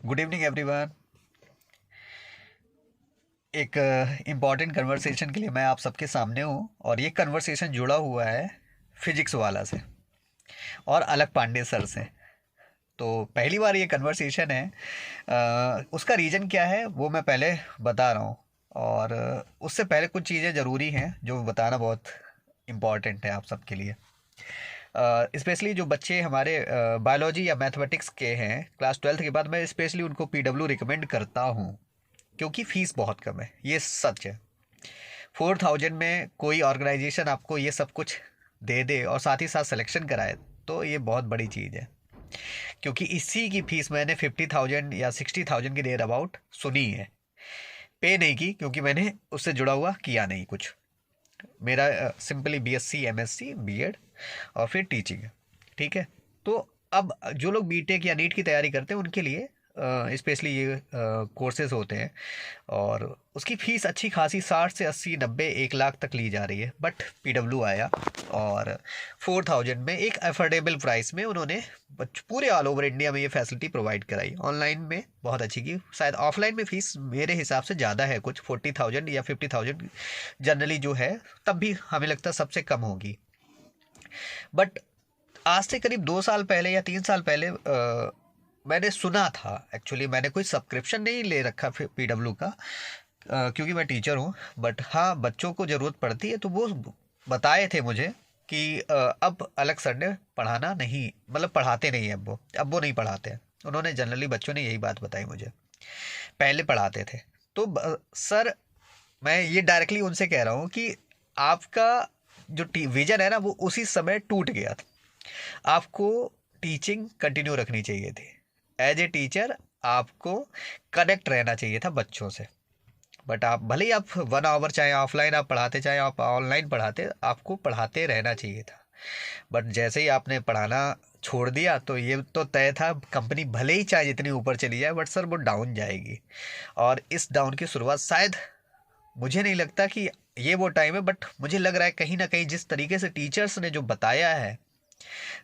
Good evening everyone. एक important conversation के लिए मैं आप सबके सामने हूँ और ये कन्वर्सेशन जुड़ा हुआ है फिजिक्स वाला से और अलग पांडे सर से। तो पहली बार ये कन्वर्सेशन है। उसका रीज़न क्या है वो मैं पहले बता रहा हूँ। और उससे पहले कुछ चीज़ें ज़रूरी हैं जो बताना बहुत इम्पॉर्टेंट है आप सबके लिए। स्पेशली जो बच्चे हमारे बायोलॉजी या मैथमेटिक्स के हैं क्लास 12th के बाद, मैं स्पेशली उनको पीडब्ल्यू रिकमेंड करता हूँ क्योंकि फीस बहुत कम है, ये सच है। 4000 में कोई ऑर्गेनाइजेशन आपको ये सब कुछ दे दे और साथ ही साथ सिलेक्शन कराए तो ये बहुत बड़ी चीज़ है। क्योंकि इसी की फीस मैंने 50,000 या 60,000 के देर अबाउट सुनी है। पे नहीं की क्योंकि मैंने उससे जुड़ा हुआ किया नहीं कुछ। मेरा सिंपली बीएससी एमएससी बीएड और फिर टीचिंग है। ठीक है। तो अब जो लोग बीटेक या नीट की तैयारी करते हैं उनके लिए स्पेशली ये कोर्सेज होते हैं और उसकी फ़ीस अच्छी खासी 60 से 80 90 1 लाख तक ली जा रही है। बट पीडब्ल्यू आया और 4000 में एक अफोर्डेबल प्राइस में उन्होंने पूरे ऑल ओवर इंडिया में ये फैसिलिटी प्रोवाइड कराई। ऑनलाइन में बहुत अच्छी की, शायद ऑफलाइन में फ़ीस मेरे हिसाब से ज़्यादा है, कुछ 40,000 या 50,000 जनरली जो है, तब भी हमें लगता है सबसे कम होगी। बट आज से करीब 2 साल पहले या 3 साल पहले मैंने सुना था। एक्चुअली मैंने कोई सब्सक्रिप्शन नहीं ले रखा फिर पीडब्ल्यू का, क्योंकि मैं टीचर हूँ। बट हाँ, बच्चों को ज़रूरत पड़ती है तो वो बताए थे मुझे कि अब अलग सर ने पढ़ाना नहीं, मतलब पढ़ाते नहीं है अब वो नहीं पढ़ाते हैं। उन्होंने जनरली बच्चों ने यही बात बताई मुझे, पहले पढ़ाते थे। तो सर, मैं ये डायरेक्टली उनसे कह रहा हूँ कि आपका जो विजन है ना वो उसी समय टूट गया था। आपको टीचिंग कंटिन्यू रखनी चाहिए थी। एज ए टीचर आपको कनेक्ट रहना चाहिए था बच्चों से। बट आप भले ही आप 1 आवर चाहे ऑफलाइन आप पढ़ाते चाहे आप ऑनलाइन पढ़ाते, आपको पढ़ाते रहना चाहिए था। बट जैसे ही आपने पढ़ाना छोड़ दिया तो ये तो तय था, कंपनी भले ही चाहे जितनी ऊपर चली जाए बट सर वो डाउन जाएगी। और इस डाउन की शुरुआत शायद, मुझे नहीं लगता कि ये वो टाइम है, बट मुझे लग रहा है कहीं ना कहीं जिस तरीके से टीचर्स ने जो बताया है,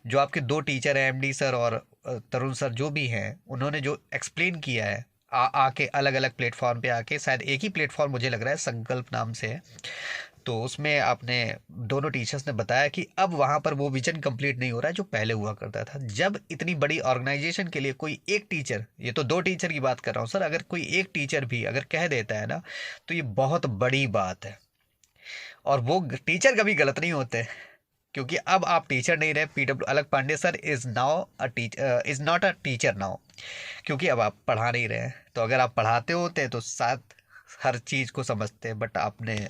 जो आपके दो टीचर हैं एमडी सर और तरुण सर जो भी हैं, उन्होंने जो एक्सप्लेन किया है आके अलग अलग प्लेटफॉर्म पे आके, शायद एक ही प्लेटफॉर्म मुझे लग रहा है संकल्प नाम से है। तो उसमें आपने दोनों टीचर्स ने बताया कि अब वहाँ पर वो विजन कंप्लीट नहीं हो रहा है जो पहले हुआ करता था। जब इतनी बड़ी ऑर्गेनाइजेशन के लिए कोई एक टीचर, ये तो 2 टीचर की बात कर रहा हूँ सर, अगर कोई एक टीचर भी अगर कह देता है ना तो ये बहुत बड़ी बात है। और वो टीचर कभी गलत नहीं होते, क्योंकि अब आप टीचर नहीं रहे। पीडब्ल्यू अलग Pandey sir is now a teacher, is not a teacher now, क्योंकि अब आप पढ़ा नहीं रहे हैं। तो अगर आप पढ़ाते होते तो साथ हर चीज़ को समझते, बट आपने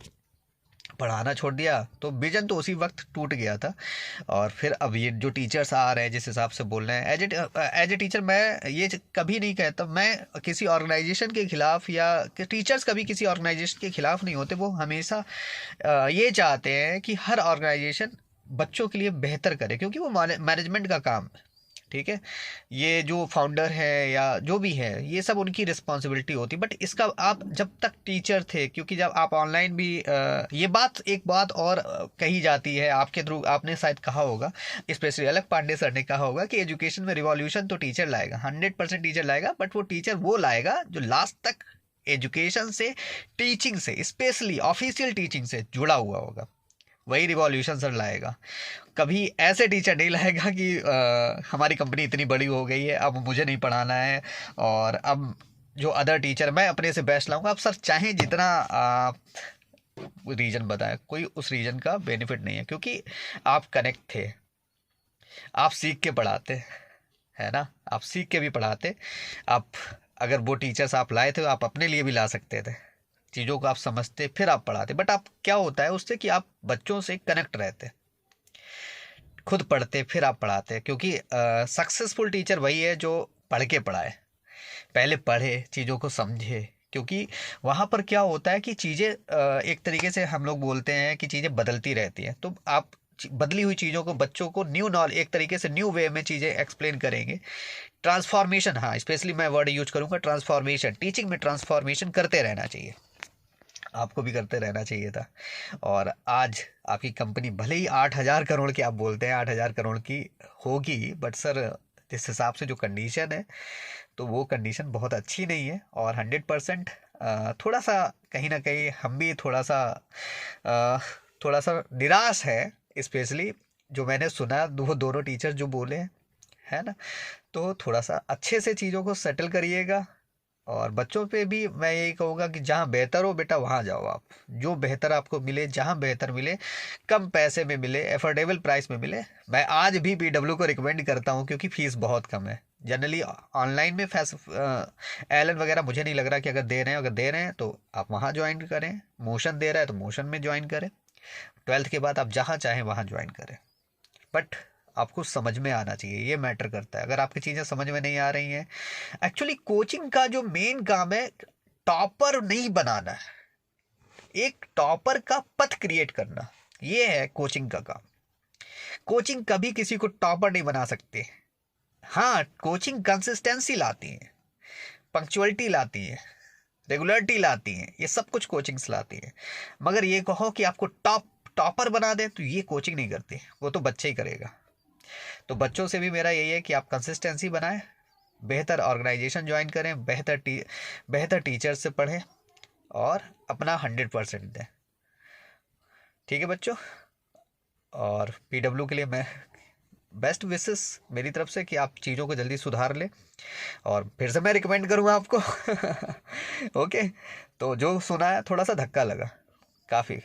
पढ़ाना छोड़ दिया तो विजन तो उसी वक्त टूट गया था। और फिर अब ये जो टीचर्स आ रहे हैं जिस हिसाब से बोल रहे हैं, एज ए टीचर मैं ये कभी नहीं कहता मैं किसी ऑर्गेनाइजेशन के खिलाफ, या कि टीचर्स कभी किसी ऑर्गेनाइजेशन के खिलाफ नहीं होते। वो हमेशा ये चाहते हैं कि हर ऑर्गेनाइजेशन बच्चों के लिए बेहतर करे, क्योंकि वो मैनेजमेंट का काम है। ठीक है। ये जो फाउंडर है या जो भी है, ये सब उनकी रिस्पॉन्सिबिलिटी होती। बट इसका आप जब तक टीचर थे, क्योंकि जब आप ऑनलाइन भी ये बात, एक बात और कही जाती है आपके थ्रू, आपने शायद कहा होगा, स्पेशली अलग पांडे सर ने कहा होगा कि एजुकेशन में रिवॉल्यूशन तो टीचर लाएगा, 100% टीचर लाएगा। बट वो टीचर वो लाएगा जो लास्ट तक एजुकेशन से, टीचिंग से, स्पेशली ऑफिशियल टीचिंग से जुड़ा हुआ होगा, वही रिवॉल्यूशन सर लाएगा। कभी ऐसे टीचर नहीं लाएगा कि हमारी कंपनी इतनी बड़ी हो गई है अब मुझे नहीं पढ़ाना है और अब जो अदर टीचर मैं अपने से बेस्ट लाऊंगा। अब सर चाहे जितना रीजन बताएं, कोई उस रीजन का बेनिफिट नहीं है, क्योंकि आप कनेक्ट थे, आप सीख के पढ़ाते, है ना, आप सीख के भी पढ़ाते। आप अगर वो टीचर्स आप लाए थे तो आप अपने लिए भी ला सकते थे, चीज़ों को आप समझते फिर आप पढ़ाते। बट आप क्या होता है उससे कि आप बच्चों से कनेक्ट रहते, खुद पढ़ते फिर आप पढ़ाते। क्योंकि सक्सेसफुल टीचर वही है जो पढ़ के पढ़ाए, पहले पढ़े चीज़ों को समझे। क्योंकि वहाँ पर क्या होता है कि चीज़ें एक तरीके से हम लोग बोलते हैं कि चीज़ें बदलती रहती हैं, तो आप बदली हुई चीज़ों को बच्चों को न्यू नॉलेज, एक तरीके से न्यू वे में चीज़ें एक्सप्लेन करेंगे। ट्रांसफॉर्मेशन, हाँ स्पेशली मैं वर्ड यूज करूँगा ट्रांसफॉर्मेशन, टीचिंग में ट्रांसफॉर्मेशन करते रहना चाहिए, आपको भी करते रहना चाहिए था। और आज आपकी कंपनी भले ही 8,000 करोड़ की, आप बोलते हैं 8,000 करोड़ की होगी, बट सर जिस हिसाब से जो कंडीशन है, तो वो कंडीशन बहुत अच्छी नहीं है। और 100% थोड़ा सा कहीं ना कहीं हम भी अ, थोड़ा सा निराश है। स्पेशली जो मैंने सुना वो दोनों टीचर जो बोले हैं, है ना। तो थोड़ा सा अच्छे से चीज़ों को सेटल करिएगा। और बच्चों पे भी मैं यही कहूँगा कि जहाँ बेहतर हो बेटा वहाँ जाओ आप। जो बेहतर आपको मिले, जहाँ बेहतर मिले, कम पैसे में मिले, एफोर्डेबल प्राइस में मिले, मैं आज भी पीडब्ल्यू को रिकमेंड करता हूँ, क्योंकि फीस बहुत कम है। जनरली ऑनलाइन में एलन वगैरह मुझे नहीं लग रहा कि अगर दे रहे हैं तो आप वहाँ ज्वाइन करें। मोशन दे रहा है तो मोशन में ज्वाइन करें। 12th के बाद आप जहाँ चाहें वहाँ ज्वाइन करें। बट आपको समझ में आना चाहिए, ये मैटर करता है। अगर आपकी चीज़ें समझ में नहीं आ रही हैं, एक्चुअली कोचिंग का जो मेन काम है, टॉपर नहीं बनाना है, एक टॉपर का पथ क्रिएट करना, ये है कोचिंग का काम। कोचिंग कभी किसी को टॉपर नहीं बना सकते। हाँ, कोचिंग कंसिस्टेंसी लाती है, पंक्चुअलिटी लाती है, रेगुलरिटी लाती है, ये सब कुछ कोचिंग्स लाती है। मगर ये कहो कि आपको टॉपर बना दे, तो ये कोचिंग नहीं करती, वो तो बच्चे ही करेगा। तो बच्चों से भी मेरा यही है कि आप कंसिस्टेंसी बनाएं, बेहतर ऑर्गेनाइजेशन ज्वाइन करें, बेहतर टीचर से पढ़ें और अपना 100% दें। ठीक है बच्चों। और पीडब्ल्यू के लिए मैं बेस्ट विशेस मेरी तरफ से कि आप चीज़ों को जल्दी सुधार लें। और फिर से मैं रिकमेंड करूँगा आपको। ओके। तो जो सुना है थोड़ा सा धक्का लगा काफ़ी।